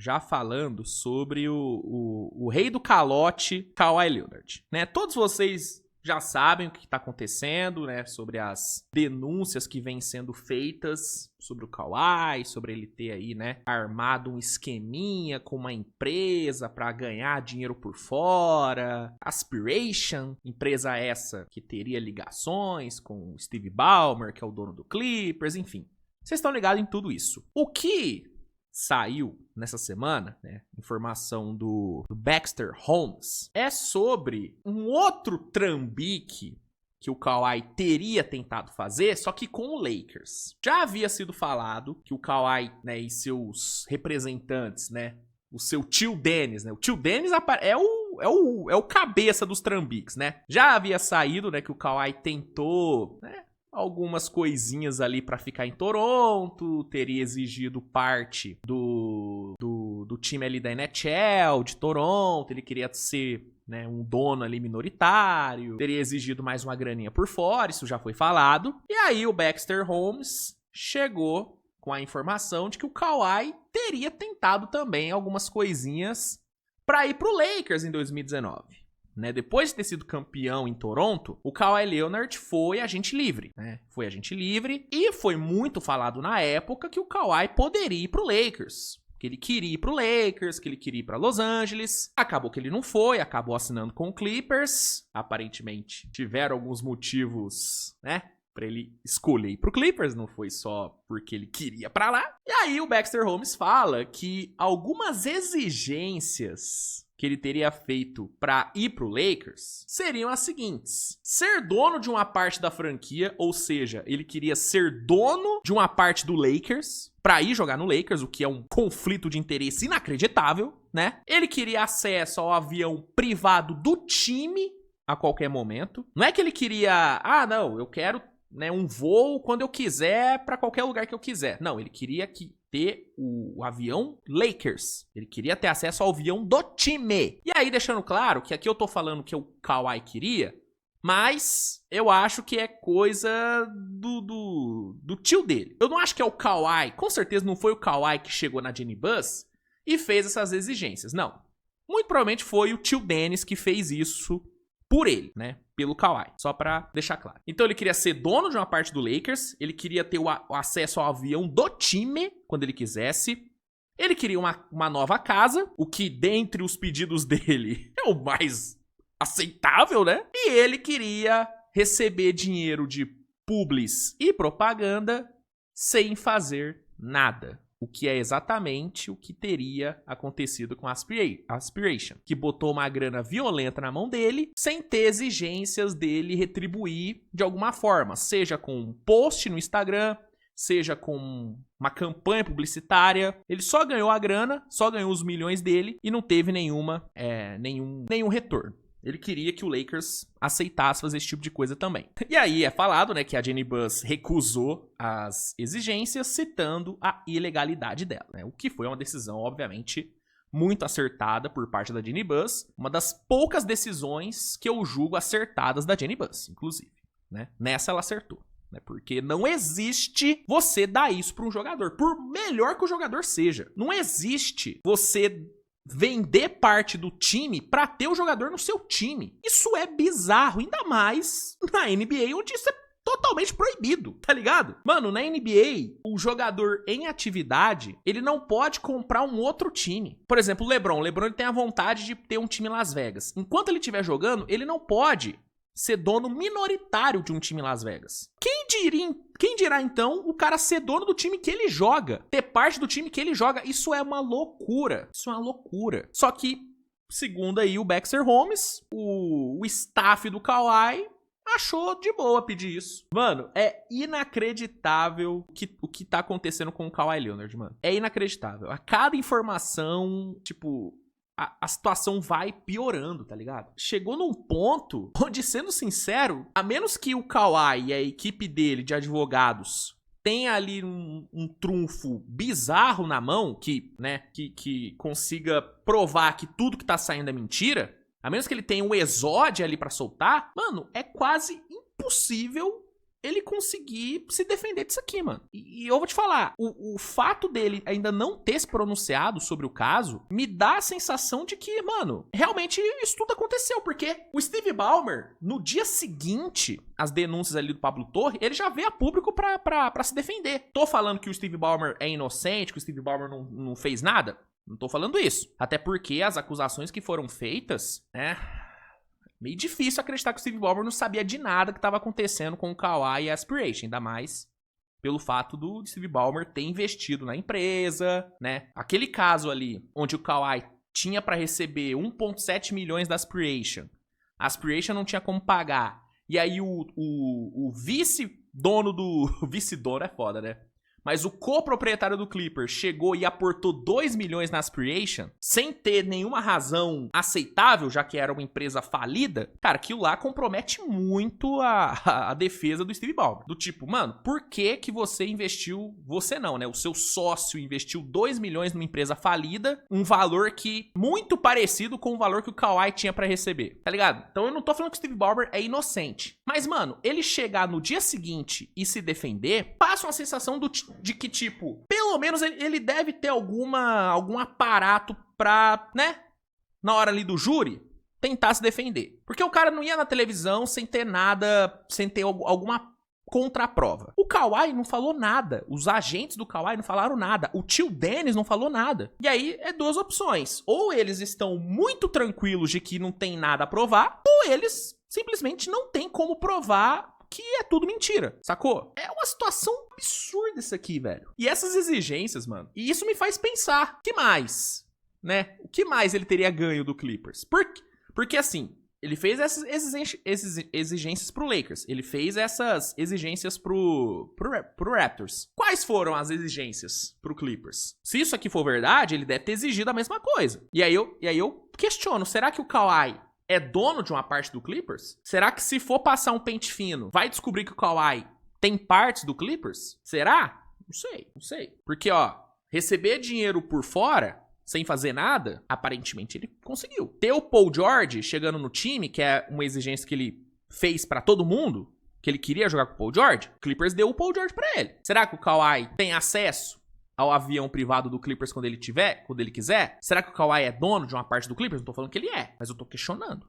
já falando sobre o rei do calote, Kawhi Leonard, né? Todos vocês já sabem o que está acontecendo, né? Sobre as denúncias que vêm sendo feitas sobre o Kawhi, sobre ele ter aí, né, armado um esqueminha com uma empresa para ganhar dinheiro por fora. Aspiration, empresa essa que teria ligações com o Steve Ballmer, que é o dono do Clippers, enfim. Vocês estão ligados em tudo isso. O que saiu nessa semana, né, informação do Baxter Holmes, é sobre um outro trambique que o Kawhi teria tentado fazer, só que com o Lakers. Já havia sido falado que o Kawhi, né, e seus representantes, né, o seu tio Dennis, né, o tio Dennis é o cabeça dos trambiques, né? Já havia saído, né, que o Kawhi tentou, né, algumas coisinhas ali pra ficar em Toronto, teria exigido parte do time ali da NHL, de Toronto, ele queria ser, né, um dono ali minoritário, teria exigido mais uma graninha por fora, isso já foi falado. E aí o Baxter Holmes chegou com a informação de que o Kawhi teria tentado também algumas coisinhas pra ir pro Lakers em 2019. Né, depois de ter sido campeão em Toronto, o Kawhi Leonard foi agente livre, né? Foi agente livre e foi muito falado na época que o Kawhi poderia ir pro Lakers. Que ele queria ir pro Lakers, que ele queria ir pra Los Angeles. Acabou que ele não foi, acabou assinando com o Clippers. Aparentemente tiveram alguns motivos, né, pra ele escolher ir pro Clippers, não foi só porque ele queria pra lá. E aí o Baxter Holmes fala que algumas exigências que ele teria feito pra ir pro Lakers seriam as seguintes: ser dono de uma parte da franquia, ou seja, ele queria ser dono de uma parte do Lakers pra ir jogar no Lakers, o que é um conflito de interesse inacreditável, né? Ele queria acesso ao avião privado do time a qualquer momento. Não é que ele queria, não, eu quero, né, um voo quando eu quiser pra qualquer lugar que eu quiser. Não, ele queria ter o avião Lakers. Ele queria ter acesso ao avião do time. E aí, deixando claro que aqui eu tô falando que o Kawhi queria, mas eu acho que é coisa do tio dele. Eu não acho que é o Kawhi, com certeza não foi o Kawhi que chegou na Jeanie Buss e fez essas exigências. Não. Muito provavelmente foi o tio Dennis que fez isso por ele, né? Pelo Kawhi, só pra deixar claro. Então ele queria ser dono de uma parte do Lakers, ele queria ter o acesso ao avião do time quando ele quisesse, ele queria uma nova casa, o que dentre os pedidos dele é o mais aceitável, né? E ele queria receber dinheiro de publis e propaganda sem fazer nada. O que é exatamente o que teria acontecido com a Aspiration, que botou uma grana violenta na mão dele, sem ter exigências dele retribuir de alguma forma, seja com um post no Instagram, seja com uma campanha publicitária. Ele só ganhou a grana, só ganhou os milhões dele e não teve nenhum retorno. Ele queria que o Lakers aceitasse fazer esse tipo de coisa também. E aí é falado, né, que a Jeanie Buss recusou as exigências, citando a ilegalidade dela, né? O que foi uma decisão, obviamente, muito acertada por parte da Jeanie Buss. Uma das poucas decisões que eu julgo acertadas da Jeanie Buss, inclusive, né? Nessa ela acertou, né? Porque não existe você dar isso para um jogador, por melhor que o jogador seja. Não existe você vender parte do time pra ter o jogador no seu time. Isso é bizarro, ainda mais na NBA, onde isso é totalmente proibido, tá ligado? Mano, na NBA, o jogador em atividade, ele não pode comprar um outro time. Por exemplo, o LeBron ele tem a vontade de ter um time em Las Vegas. Enquanto ele estiver jogando, ele não pode ser dono minoritário de um time em Las Vegas. Quem dirá então o cara ser dono do time que ele joga, ter parte do time que ele joga? Isso é uma loucura. Isso é uma loucura. Só que, segundo aí o Baxter Holmes, o staff do Kawhi achou de boa pedir isso. Mano, é inacreditável o que tá acontecendo com o Kawhi Leonard, mano. É inacreditável. A cada informação, tipo, a situação vai piorando, tá ligado? Chegou num ponto onde, sendo sincero, a menos que o Kawhi e a equipe dele de advogados tenha ali um trunfo bizarro na mão, que consiga provar que tudo que tá saindo é mentira, a menos que ele tenha um exódio ali pra soltar, mano, é quase impossível ele conseguir se defender disso aqui, mano. E eu vou te falar, o fato dele ainda não ter se pronunciado sobre o caso me dá a sensação de que, mano, realmente isso tudo aconteceu, porque o Steve Ballmer, no dia seguinte às denúncias ali do Pablo Torre, ele já veio a público pra se defender. Tô falando que o Steve Ballmer é inocente, que o Steve Ballmer não fez nada? Não tô falando isso. Até porque as acusações que foram feitas, né... Meio difícil acreditar que o Steve Ballmer não sabia de nada que estava acontecendo com o Kawhi e a Aspiration, ainda mais pelo fato do Steve Ballmer ter investido na empresa, né? Aquele caso ali, onde o Kawhi tinha para receber 1,7 milhões da Aspiration, a Aspiration não tinha como pagar, e aí o vice-dono do... Vice-dono é foda, né? Mas o coproprietário do Clippers chegou e aportou 2 milhões na Aspiration, sem ter nenhuma razão aceitável, já que era uma empresa falida. Cara, aquilo lá compromete muito a defesa do Steve Ballmer. Do tipo, mano, por que que você investiu... Você não, né? O seu sócio investiu 2 milhões numa empresa falida, um valor que... muito parecido com o valor que o Kawhi tinha pra receber, tá ligado? Então eu não tô falando que o Steve Ballmer é inocente. Mas, mano, ele chegar no dia seguinte e se defender, passa uma sensação de que, tipo, pelo menos ele deve ter algum aparato pra, né, na hora ali do júri, tentar se defender. Porque o cara não ia na televisão sem ter nada, sem ter alguma contraprova. O Kawhi não falou nada. Os agentes do Kawhi não falaram nada. O tio Dennis não falou nada. E aí, é duas opções. Ou eles estão muito tranquilos de que não tem nada a provar, ou eles simplesmente não tem como provar que é tudo mentira, sacou? É uma situação absurda isso aqui, velho. E essas exigências, mano, e isso me faz pensar, o que mais, né? O que mais ele teria ganho do Clippers? Porque assim, ele fez essas exigências pro Lakers, ele fez essas exigências pro Raptors. Quais foram as exigências pro Clippers? Se isso aqui for verdade, ele deve ter exigido a mesma coisa. E aí eu questiono, será que o Kawhi é dono de uma parte do Clippers? Será que se for passar um pente fino, vai descobrir que o Kawhi tem partes do Clippers? Será? Não sei. Porque, ó, receber dinheiro por fora, sem fazer nada, aparentemente ele conseguiu. Ter o Paul George chegando no time, que é uma exigência que ele fez pra todo mundo, que ele queria jogar com o Paul George, o Clippers deu o Paul George pra ele. Será que o Kawhi tem acesso ao avião privado do Clippers quando ele quiser? Será que o Kawhi é dono de uma parte do Clippers? Não tô falando que ele é, mas eu tô questionando.